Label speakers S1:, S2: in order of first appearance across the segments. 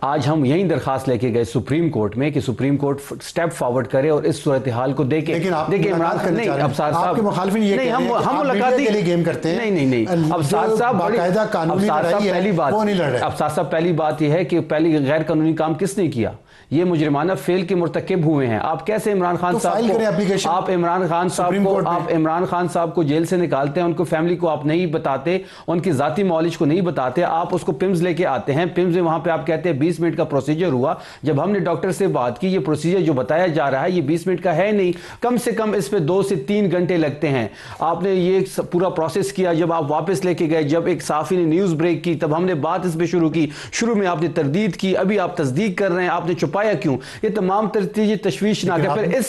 S1: آج ہم یہی درخواست لے کے گئے سپریم کورٹ میں کہ سپریم کورٹ سٹیپ فارورڈ کرے اور اس صورتحال کو دیکھیں.
S2: دیکھیں عمران خان نہیں، ابصار صاحب آپ کے مخالفین یہ کہہ رہے ہیں کہ ہم ملاقاتی کے لیے گیم کرتے ہیں.
S1: نہیں ابصار صاحب باقاعدہ قانونی لڑائی ہے وہ نہیں لڑ رہے. ابصار صاحب پہلی بات یہ ہے کہ پہلی غیر قانونی کام کس نے کیا؟ یہ مجرمانہ فعل کے مرتکب ہوئے ہیں. آپ کیسے عمران خان صاحب کو آپ عمران خان صاحب کو جیل سے نکالتے ہیں، ان کو فیملی کو آپ نہیں بتاتے، ان کی ذاتی معالج کو نہیں بتاتے، آپ اس کو پمز لے کے آتے ہیں. پمز میں وہاں پہ آپ کہتے ہیں 20 منٹ کا پروسیجر ہوا. جب ہم نے ڈاکٹر سے بات کی، یہ پروسیجر جو بتایا جا رہا ہے یہ 20 منٹ کا ہے نہیں، کم سے کم اس پہ 2 سے 3 گھنٹے لگتے ہیں. آپ نے یہ پورا پروسیس کیا. جب آپ واپس لے کے گئے، جب ایک صحافی نے نیوز بریک کی، تب ہم نے بات اس پہ شروع کی. شروع میں آپ نے تردید کی، ابھی آپ تصدیق کر رہے ہیں. آپ نے چھپایا کیوں؟ یہ تمام ترتیب تشویشناک ہے. پھر اس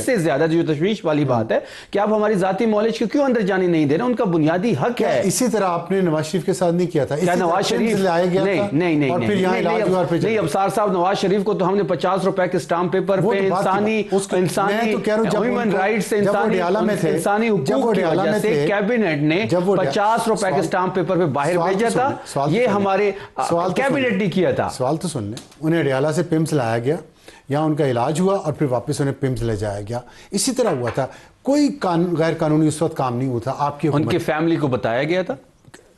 S1: سے زیادہ جو تشویش والی بات ہے کہ آپ ہماری ذاتی معالج کو کیوں اندر جانے نہیں دے رہے؟ ان کا بنیادی حق ہے.
S2: اسی طرح آپ نے نواز شریف کے ساتھ نہیں کیا تھا؟
S1: کیا نواز شریف نہیں ابصار صاحب، نواز شریف کو تو ہم نے 50 روپے کے اسٹامپ پیپر پہ انسانی ہیومن رائٹس انسانی حقوق کی وجہ سے کیبنٹ نے 50 روپے کے اسٹامپ پیپر پہ باہر بھیجا تھا. یہ ہمارے کیبنٹ نے کیا تھا.
S2: سوال تو سن لیں. انہیں اڈیالہ سے پمز لایا گیا، یہاں ان کا علاج ہوا اور پھر واپس انہیں پمز لے جایا گیا. اسی طرح ہوا تھا. کوئی غیر قانونی اس وقت کام نہیں ہوا تھا. آپ کی
S1: ان کی فیملی کو بتایا گیا تھا؟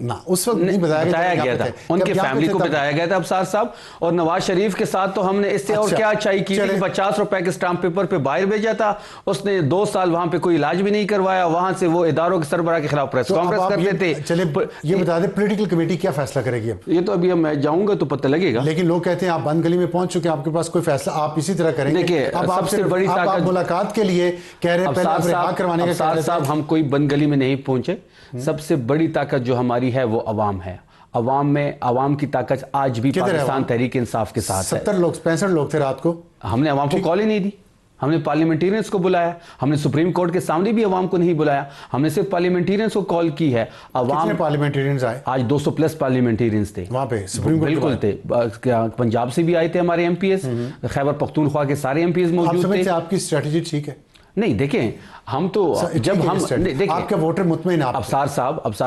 S2: نہ اس وقت نہیں بتایا گیا تھا.
S1: ان کے فیملی کو بتایا گیا تھا ابصار صاحب. اور نواز شریف کے ساتھ تو ہم نے اس سے اور کیا اچھائی کی تھی؟ 50 روپے کے اسٹامپ پیپر پہ باہر بھیجا تھا. اس نے 2 سال وہاں پہ کوئی علاج بھی نہیں کروایا. وہاں سے وہ اداروں کے سربراہ کے خلاف پریس کانفرنس کرتے تھے.
S2: چلے یہ بتا دیں پولیٹیکل کمیٹی کیا فیصلہ کرے گی؟ اب
S1: یہ تو ابھی میں جاؤں گا تو پتہ لگے گا.
S2: لیکن لوگ کہتے ہیں آپ بند گلی میں پہنچ چکے ہیں، آپ کے پاس کوئی فیصلہ آپ اسی طرح کریں گے.
S1: دیکھیے سب سے بڑی طاقت
S2: ملاقات کے لیے کہہ رہے ہیں پہلے رہا کروانے کا.
S1: ابصار صاحب ہم کوئی بند گلی میں نہیں پہنچے. سب سے بڑی طاقت جو ہماری ہے وہ عوام ہے. عوام کی طاقت آج بھی پاکستان تحریک انصاف کے ساتھ ہے.
S2: 65 لوگ تھے رات کو.
S1: ہم نے عوام کو کال ہی نہیں دی. ہم نے پارلیمنٹیرینز کو بلایا. ہم نے سپریم کورٹ کے سامنے بھی عوام کو نہیں بلایا. ہم نے صرف پارلیمنٹیرینز کو کال کی ہے.
S2: کتنے پارلیمنٹیرینز آئے؟
S1: آج 200 پلس پارلیمنٹیرینز تھے
S2: وہاں پہ سپریم کورٹ.
S1: بالکل تھے. پنجاب سے بھی آئے تھے ہمارے M P as. Khyber Pakhtunkhwa کے سارے ایم پی ایز موجود تھے.
S2: آپ کی اسٹریٹجی ٹھیک ہے؟
S1: نہیں دیکھیں ہم تو جب ہم
S2: آپ کے ووٹر مطمئن آپ.
S1: ابصار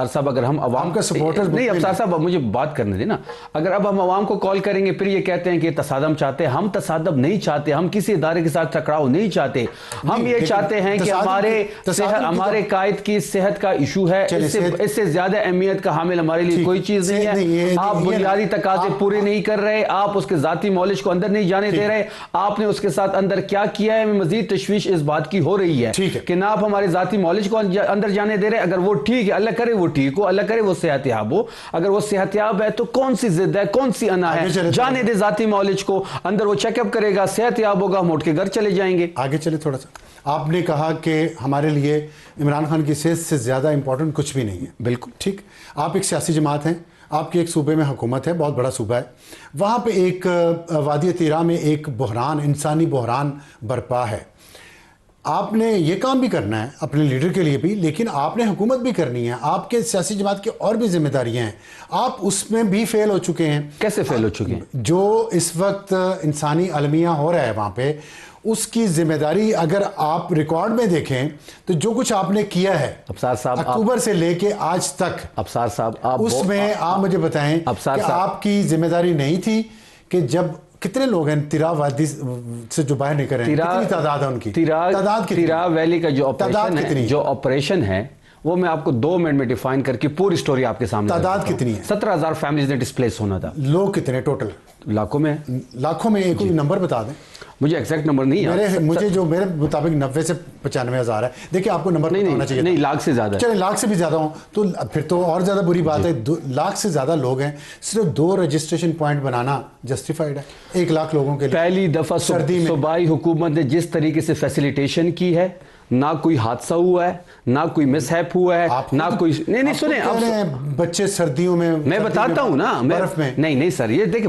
S1: صاحب اگر ہم عوام
S2: کا سپورٹر
S1: نہیں، ابصار صاحب مجھے بات کرنے دیں نا. اگر اب ہم عوام کو کال کریں گے پھر یہ کہتے ہیں کہ تصادم چاہتے ہیں. ہم تصادم نہیں چاہتے. ہم کسی ادارے کے ساتھ ٹکراؤ نہیں چاہتے. ہم یہ چاہتے ہیں کہ ہمارے قائد کی صحت کا ایشو ہے. اس سے زیادہ اہمیت کا حامل ہمارے لیے کوئی چیز نہیں ہے. آپ بنیادی تقاضے پورے نہیں کر رہے. آپ اس کے ذاتی معالج کو اندر نہیں جانے دے رہے. آپ نے اس کے ساتھ اندر کیا کیا ہے؟ ہمیں مزید تشویش اس بات کی ہو رہی ہے کہ نہ آپ ہمارے ذاتی معالج کو اندر جانے دے رہے. اگر وہ ٹھیک ہے، اللہ کرے وہ ٹھیک ہو، اللہ کرے وہ صحت یاب ہو. اگر وہ صحت یاب ہے تو کون سی ضد ہے، کون سی انا ہے؟ جانے دے ذاتی معالج کو اندر. وہ چیک اپ کرے گا، صحت یاب ہوگا، ہم اٹھ کے گھر چلے جائیں گے.
S2: آگے چلے تھوڑا سا. آپ نے کہا کہ ہمارے لیے عمران خان کی صحت سے زیادہ امپورٹنٹ کچھ بھی نہیں ہے.
S1: بالکل
S2: ٹھیک. آپ ایک سیاسی جماعت ہیں، آپ کے ایک صوبے میں حکومت ہے، بہت بڑا صوبہ ہے. وہاں پہ ایک وادی تیرا میں ایک بحران، انسانی بحران برپا ہے. آپ نے یہ کام بھی کرنا ہے اپنے لیڈر کے لیے بھی، لیکن آپ نے حکومت بھی کرنی ہے. آپ کے سیاسی جماعت کی اور بھی ذمہ داریاں ہیں. آپ اس میں بھی فیل ہو چکے ہیں.
S1: کیسے فیل ہو چکے ہیں؟
S2: جو اس وقت انسانی المیہ ہو رہا ہے وہاں پہ، اس کی ذمہ داری اگر آپ ریکارڈ میں دیکھیں تو جو کچھ آپ نے کیا ہے
S1: ابصار صاحب
S2: اکتوبر سے لے کے آج تک،
S1: ابصار صاحب
S2: اس میں آپ مجھے بتائیں کہ آپ کی ذمہ داری نہیں تھی کہ جب کتنے لوگ ہیں تیرا وادی سے جو باہر نکل رہے ہیں، کتنی تعداد ہے ان کی؟
S1: تیرا ویلی کا جو آپریشن ہے وہ میں آپ کو 2 منٹ میں ڈیفائن کر کے پوری سٹوری آپ کے سامنے.
S2: تعداد کتنی ہے؟
S1: 17,000 فیملیز نے ڈسپلیس ہونا تھا.
S2: لوگ کتنے ٹوٹل؟
S1: لاکھوں میں.
S2: لاکھوں میں. ایک نمبر بتا دیں.
S1: مجھے ایگزیکٹ نمبر نہیں ہے.
S2: مجھے جو میرے مطابق 90 سے 95 ہزار ہے. دیکھیں آپ کو نمبر پتہ ہونا چاہیے.
S1: نہیں لاکھ سے زیادہ.
S2: چلے لاکھ سے بھی زیادہ ہوں تو پھر تو اور زیادہ بری بات ہے. لاکھ سے زیادہ لوگ ہیں. صرف 2 رجسٹریشن پوائنٹ بنانا جسٹیفائڈ ہے 1 لاکھ لوگوں کے لیے.
S1: پہلی دفعہ صوبائی حکومت نے جس طریقے سے فیسیلیٹیشن کی ہے، نہ کوئی حادثہ ہوا ہے، نہ کوئی مس ہیپ ہوا ہے، نہ کوئی. نہیں سنیں،
S2: بچے سردیوں میں
S1: بتاتا ہوں نا
S2: برف میں.
S1: نہیں سر، یہ دیکھ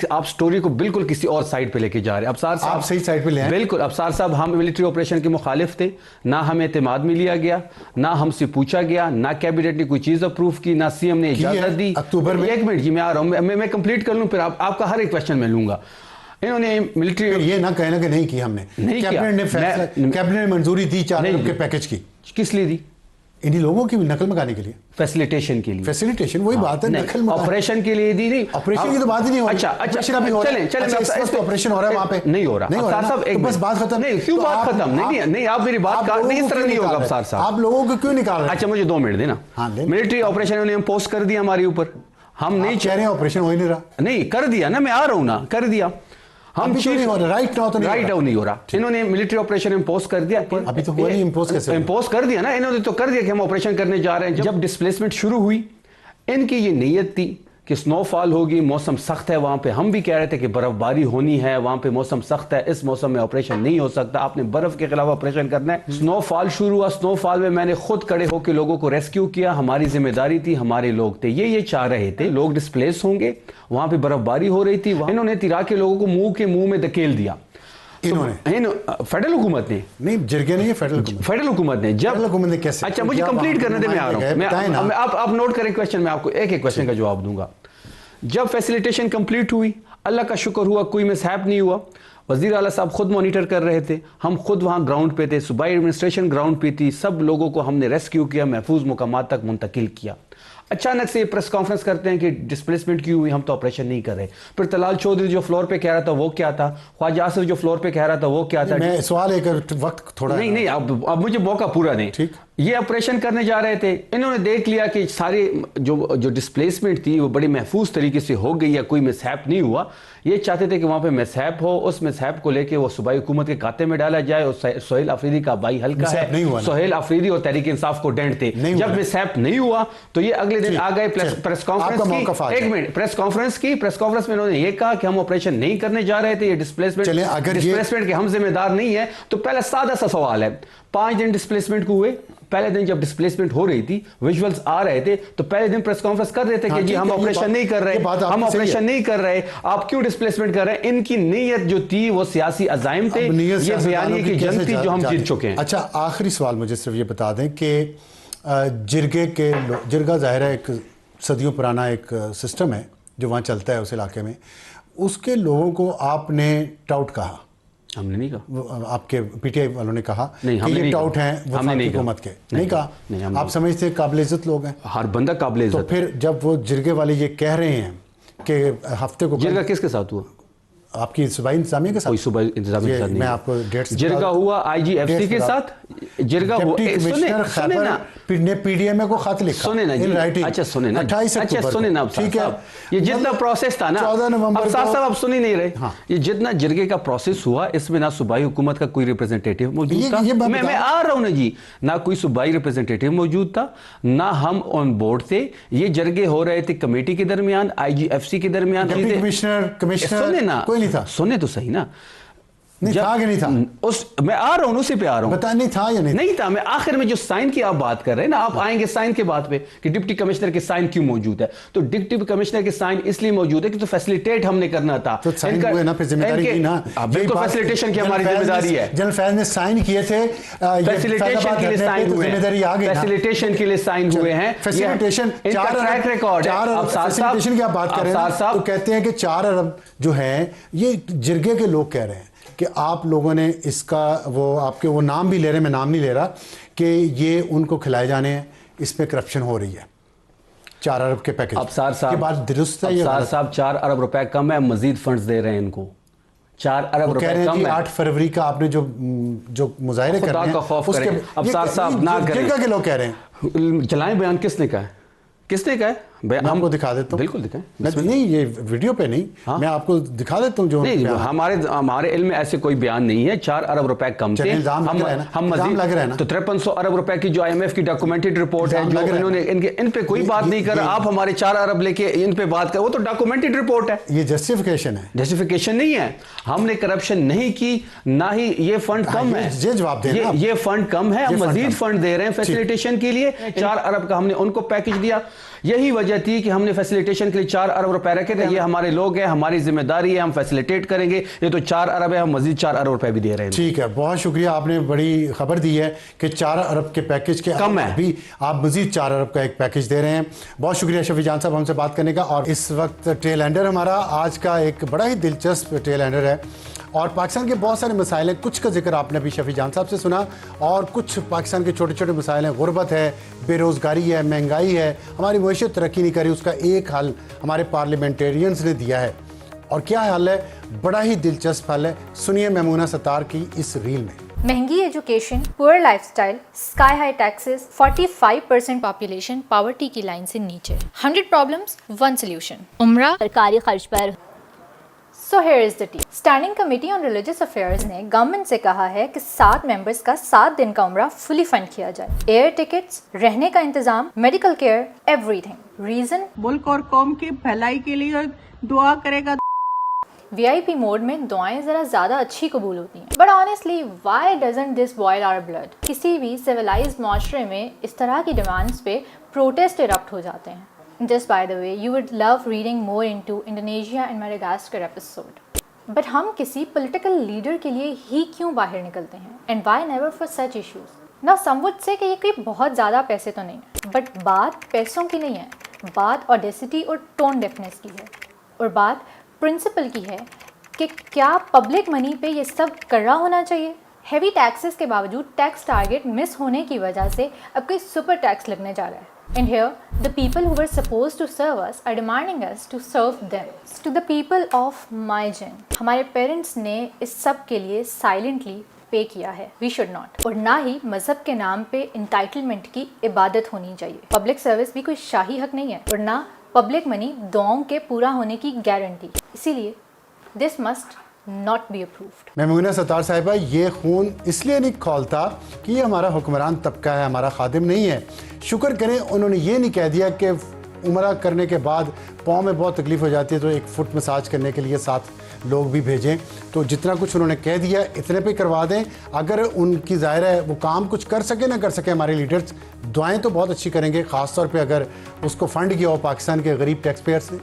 S1: آپ سٹوری کو بالکل کسی اور سائڈ پہ لے کے جا رہے ہیں. ابصار صاحب
S2: آپ صحیح سائڈ پہ لے ہیں.
S1: بالکل ابصار صاحب، ہم ملٹری آپریشن کے مخالف تھے. نہ ہمیں اعتماد میں لیا گیا، نہ ہم سے پوچھا گیا، نہ کیبنٹ نے کوئی چیز اپروو کی، نہ سی ایم نے اجازت دی.
S2: اکتوبر میں
S1: 1 منٹ جی میں آ رہا ہوں، میں کمپلیٹ کر لوں پھر آپ کا ہر ایک کویسچن میں لوں گا. انہوں نے ملٹری
S2: یہ نہ کہنا کہ نہیں کی ہم نے. کیبنٹ نے منظوری دی 4 ارب کے پیکج کی.
S1: کس لیے دی؟
S2: انہی لوگوں کی نقل مکانی کے لیے,
S1: فیسیلیٹیشن کے لیے,
S2: فیسیلیٹیشن وہی بات ہے, نقل مکانی
S1: آپریشن کے لیے دی نہیں,
S2: آپریشن کی تو بات ہی نہیں ہو رہی.
S1: اچھا
S2: چلیں آپریشن ہو رہا ہے وہاں پہ,
S1: نہیں ہو رہا,
S2: بس بات ختم.
S1: نہیں, کیوں بات ختم نہیں, آپ میری بات نہیں, اس طرح نہیں ہوگا ابصار صاحب.
S2: آپ لوگوں کو کیوں نکال رہے ہیں؟
S1: اچھا مجھے 2 منٹ دینا. ملٹری آپریشن انہوں نے امپوز کر دیا ہمارے اوپر, ہم نہیں
S2: کہہ رہے ہیں آپریشن ہو ہی نہیں رہا.
S1: نہیں کر دیا نا, میں آ رہا ہوں نا, کر دیا. ہم
S2: رائٹ
S1: نہیں ہو رہا, انہوں نے ملٹری آپریشن امپوز کر دیا.
S2: ابھی تو ہوا نہیں,
S1: امپوز کر دیا نا انہوں نے, تو کر دیا کہ ہم آپریشن کرنے جا رہے ہیں. جب ڈسپلیسمنٹ شروع ہوئی, ان کی یہ نیت تھی کہ سنو فال ہوگی, موسم سخت ہے وہاں پہ, ہم بھی کہہ رہے تھے کہ برف باری ہونی ہے وہاں پہ, موسم سخت ہے, اس موسم میں آپریشن نہیں ہو سکتا, آپ نے برف کے خلاف آپریشن کرنا ہے. سنو فال شروع ہوا, سنو فال میں نے خود کھڑے ہو کے لوگوں کو ریسکیو کیا, ہماری ذمہ داری تھی, ہمارے لوگ تھے, یہ چاہ رہے تھے لوگ ڈسپلیس ہوں گے, وہاں پہ برف باری ہو رہی تھی, انہوں نے تیرا کے لوگوں کو منہ میں دھکیل دیا. فیڈرل حکومت نے
S2: نہیں, جرگے نہیں,
S1: فیڈرل حکومت نے. جب
S2: حکومت نے کیسے,
S1: اچھا مجھے کمپلیٹ کرنے دے, میں آ رہا ہوں, آپ نوٹ کریں کویسچن, میں آپ کو ایک کویسچن کا جواب دوں گا. جب فیسیلیٹیشن کمپلیٹ ہوئی, اللہ کا شکر ہوا, کوئی مسہیپ نہیں ہوا. وزیر اعلیٰ صاحب خود مانیٹر کر رہے تھے, ہم خود وہاں گراؤنڈ پہ تھے, صوبائی ایڈمنسٹریشن گراؤنڈ پہ تھی, سب لوگوں کو ہم نے ریسکیو کیا, محفوظ مقامات تک منتقل کیا. اچانک سے یہ پریس کانفرنس کرتے ہیں کہ ڈسپلیسمنٹ کیوں ہوئی, ہم تو آپریشن نہیں کر رہے. پھر طلال چودھری جو فلور پہ کہہ رہا تھا وہ کیا تھا, خواجہ آصف جو فلور پہ کہہ رہا تھا وہ کیا تھا.
S2: میں سوال ایک وقت تھوڑا
S1: نہیں, اب مجھے موقع پورا دیں. یہ آپریشن کرنے جا رہے تھے, انہوں نے دیکھ لیا کہ سارے جو ڈسپلیسمنٹ تھی وہ بڑی محفوظ طریقے سے ہو گئی ہے, کوئی مسہیپ نہیں ہوا. یہ چاہتے تھے کہ وہاں پہ مسہیپ ہو, اس مسہیپ کو لے کے وہ صوبائی حکومت کے کھاتے میں ڈالا جائے. اور سہیل آفریدی کا بھائی حلقہ ہے, سہیل آفریدی اور تحریک انصاف کو ڈینٹ تھے. جب مسہیپ نہیں ہوا تو یہ اگلے دن آ گئے پریس کانفرنس کی. ایک منٹ, پریس کانفرنس میں انہوں نے یہ کہا کہ ہم آپریشن نہیں کرنے جا رہے تھے, یہ ڈسپلیسمنٹ کے ہم ذمہ دار نہیں ہے. تو پہلا سادہ سا سوال ہے, 5 دن ڈسپلیسمنٹ کو ہوئے, پہلے دن جب ڈسپلیسمنٹ ہو رہی تھی, ویژولز آ رہے تھے, تو پہلے دن پریس کانفرنس کر رہے تھے کہ جی ہم آپریشن نہیں کر رہے, ہم آپریشن نہیں کر رہے, آپ کیوں ڈسپلیسمنٹ کر رہے ہیں. ان کی نیت جو تھی وہ سیاسی عزائم تھے, یہ بیانیے کی جنگ تھی جو ہم جیت چکے ہیں.
S2: اچھا آخری سوال مجھے صرف یہ بتا دیں کہ جرگہ ظاہر ہے ایک صدیوں پرانا ایک سسٹم ہے جو وہاں چلتا ہے اس علاقے میں, اس کے لوگوں کو آپ نے ٹاؤٹ کہا,
S1: ہم نے نہیں کہا,
S2: آپ کے پی ٹی آئی والوں نے کہا کہ یہ ٹاؤٹ ہیں وفاقی حکومت کے, نہیں کہا, آپ سمجھتے ہیں قابل عزت لوگ ہیں,
S1: ہر بندہ قابل عزت.
S2: تو پھر جب وہ جرگے والے یہ کہہ رہے ہیں کہ ہفتے کو,
S1: جرگہ کس کے ساتھ ہوا,
S2: آپ کی صوبائی انتظامیہ کے ساتھ,
S1: کوئی صوبائی انتظامیہ کے ساتھ نہیں,
S2: میں آپ کو ڈیٹس,
S1: جرگہ ہوا آئی جی ایف سی کے ساتھ, جرگہ ہوا,
S2: کمشنر خیبر نے پی ڈی ایم اے کو خط لکھا,
S1: سنیں نا جی, اچھا سنیں نا, اچھا سنیں نا, ٹھیک ہے, یہ جتنا پروسیس تھا نا,
S2: 14 نومبر
S1: اب صاحب آپ سن ہی نہیں رہے, یہ جتنا جرگے کا پروسیس ہوا اس میں نہ صوبائی حکومت کا کوئی ریپرزنٹیٹیو موجود تھا, میں آ رہا ہوں نا جی, نہ کوئی صوبائی ریپرزنٹیٹیو موجود تھا, نہ ہم آن بورڈ تھے. یہ جرگے ہو رہے تھے کمیٹی کے درمیان, آئی جی ایف سی کے درمیان,
S2: کمشنر کوئی نہیں تھا,
S1: سنیں تو صحیح نا,
S2: نہیں تھا کہ نہیں تھا,
S1: میں آ رہا ہوں اسی پہ آ رہا ہوں,
S2: بتا نہیں تھا یا
S1: نہیں تھا. میں آخر میں جو سائن کی آپ بات کر رہے ہیں نا, آپ آئیں گے سائن کے بات پہ کہ ڈپٹی کمشنر کے سائن کیوں موجود ہے, تو ڈپٹی کمشنر کے سائن اس لیے موجود ہے کہ تو فیسیلیٹیٹ ہم نے کرنا تھا,
S2: تو سائن ہوئے نا, پھر ذمہ داری کی نا,
S1: بالکل فیسیلیٹیشن کی ہماری ذمہ داری ہے.
S2: جنرل فیض نے سائن کیے تھے,
S1: فیسیلیٹیشن کے لیے سائن ہوئے ہیں, فیسیلیٹیشن کے لیے سائن ہوئے ہیں,
S2: فیسیلیٹیشن 4
S1: ٹریک ریکارڈ ہے.
S2: فیسیلیٹیشن کی آپ بات کر رہے ہیں, تو کہتے ہیں کہ 4 ارب جو ہیں, یہ جرگے کے لوگ کہہ رہے ہیں کہ آپ لوگوں نے اس کا وہ آپ کے وہ نام بھی لے رہے ہیں, میں نام نہیں لے رہا, کہ یہ ان کو کھلائے جانے ہیں, اس میں کرپشن ہو رہی ہے 4 ارب کے پیکج.
S1: ابصار صاحب,
S2: بات درست ہے,
S1: ابصار صاحب 4 ارب روپے کم ہے, مزید فنڈز دے رہے ہیں ان کو, 4 ارب روپے کم ہے.
S2: 8 فروری کا آپ نے جو مظاہرے کر رہے ہیں,
S1: خدا کا خوف کریں ابصار صاحب, نہ کریں.
S2: جرگہ کے لوگ کہہ رہے ہیں,
S1: چلائیں بیان, کس نے کہا ہے, کس نے کہا ہے,
S2: میں آپ کو دکھا دیتا ہوں,
S1: بالکل دکھائیں,
S2: نہیں یہ ویڈیو پہ نہیں, میں آپ کو دکھا دیتا ہوں جو
S1: نہیں, ہمارے علم میں ایسے کوئی بیان نہیں ہے. 4 ارب روپے کم تھے, ہم مزید تو 5300 ارب روپے کی جو IMF کی ڈاکومنٹڈ رپورٹ ہے, جو انہوں نے ان پہ کوئی بات نہیں کرا, آپ ہمارے 4 ارب لے کے ان پہ بات کر, وہ تو ڈاکومنٹڈ رپورٹ ہے,
S2: یہ جسٹیفیکیشن ہے,
S1: جسٹیفیکیشن نہیں ہے. ہم نے کرپشن نہیں کی, نہ ہی یہ فنڈ کم ہے,
S2: یہ جواب دیں,
S1: یہ فنڈ کم ہے, ہم مزید فنڈ دے رہے ہیں فیسیلیٹیشن کے لیے. 4 ارب کا ہم نے ان کو پیکج دیا, یہی وجہ تھی کہ ہم نے فیسیلیٹیشن کے لیے 4 ارب روپے رکھے تھے. یہ ہمارے لوگ ہیں, ہماری ذمہ داری ہے, ہم فیسیلیٹیٹ کریں گے. یہ تو 4 ارب ہے, ہم مزید 4 ارب روپے بھی دے رہے ہیں.
S2: ٹھیک ہے, بہت شکریہ, آپ نے بڑی خبر دی ہے کہ 4 ارب کے پیکج کے
S1: کم ہے,
S2: بھی آپ مزید 4 ارب کا ایک پیکج دے رہے ہیں. بہت شکریہ شفیع جان صاحب ہم سے بات کرنے کا. اور اس وقت ٹیل اینڈر ہمارا آج کا ایک بڑا ہی دلچسپ ٹیل اینڈر ہے. اور پاکستان کے بہت سارے مسائل ہیں, کچھ کا ذکر آپ نے ابھی شفیع جان صاحب سے سنا, اور کچھ پاکستان کے چھوٹے چھوٹے مسائل ہیں, غربت ہے, بے روزگاری ہے, مہنگائی ہے, ہماری معیشت ترقی نہیں کر رہی, اس کا ایک حل ہمارے پارلیمنٹیرینز نے دیا ہے. اور کیا حل ہے؟ بڑا ہی دلچسپ حل ہے, سنیے میمونہ ستار کی اس ریل میں.
S3: مہنگی ایجوکیشن, پور life style, sky high taxes, 45% population poverty کی لائن سے نیچے, 100 پرابلمس 1 سلیوشن, عمرہ
S4: سرکاری خرچ پر.
S3: So here is the deal. Standing Committee on Religious Affairs نے گورنمنٹ سے کہا ہے کہ 7 ممبرس کا 7 دن کا عمرہ فلی فنڈ کیا جائے, ایئر ٹکٹس, رہنے کا انتظام, medical care, everything. Reason,
S5: ملک اور قوم کی بھلائی کے لیے دعا کرے گا.
S3: VIP موڈ میں دعائیں ذرا زیادہ اچھی قبول ہوتی ہیں. But honestly why doesn't this boil our blood? کسی بھی سویلائزڈ معاشرے میں اس طرح کی ڈیمانڈس پہ پروٹیسٹ ایرپٹ ہو جاتے ہیں. Just by the way, you would love reading more into Indonesia and Madagascar episode. But ہم کسی political leader کے لیے ہی کیوں باہر نکلتے ہیں؟ And why never for such issues? Now some would say کہ یہ کوئی بہت زیادہ پیسے تو نہیں ہے. But بات پیسوں کی نہیں ہے, بات audacity اور tone deafness کی ہے. اور بات پرنسپل کی ہے کہ کیا پبلک منی پہ یہ سب کر رہا ہونا چاہیے؟ ہیوی ٹیکسز کے باوجود ٹیکس ٹارگیٹ مس ہونے کی وجہ سے اب کوئی سپر ٹیکس لگنے جا رہا ہے. And here, the people who were supposed to serve us are demanding us to serve them. To the people of my gen, ہمارے پیرنٹس نے اس سب کے لیے سائلنٹلی پے کیا ہے. We should not. اور نہ ہی مذہب کے نام پہ انٹائٹلمنٹ کی عبادت ہونی چاہیے. پبلک سروس بھی کوئی شاہی حق نہیں ہے, اور نہ پبلک منی دعاؤں کے پورا ہونے کی گارنٹی. اسی لیے this must not be approved.
S2: Maimuna ستار صاحبہ, یہ خون اس لیے نہیں کھولتا کہ یہ ہمارا حکمران طبقہ ہے, ہمارا خادم نہیں ہے. شکر کریں انہوں نے یہ نہیں کہہ دیا کہ عمرہ کرنے کے بعد پاؤں میں بہت تکلیف ہو جاتی ہے تو ایک فٹ مساج کرنے کے لیے 7 لوگ بھی بھیجیں. تو جتنا کچھ انہوں نے کہہ دیا اتنے پہ کروا دیں. اگر ان کی ظاہر ہے وہ کام کچھ کر سکے نہ کر سکے, ہمارے لیڈرز دعائیں تو بہت اچھی کریں گے, خاص طور پہ اگر اس کو فنڈ کیا ہو پاکستان کے غریب ٹیکس پیئرس نے.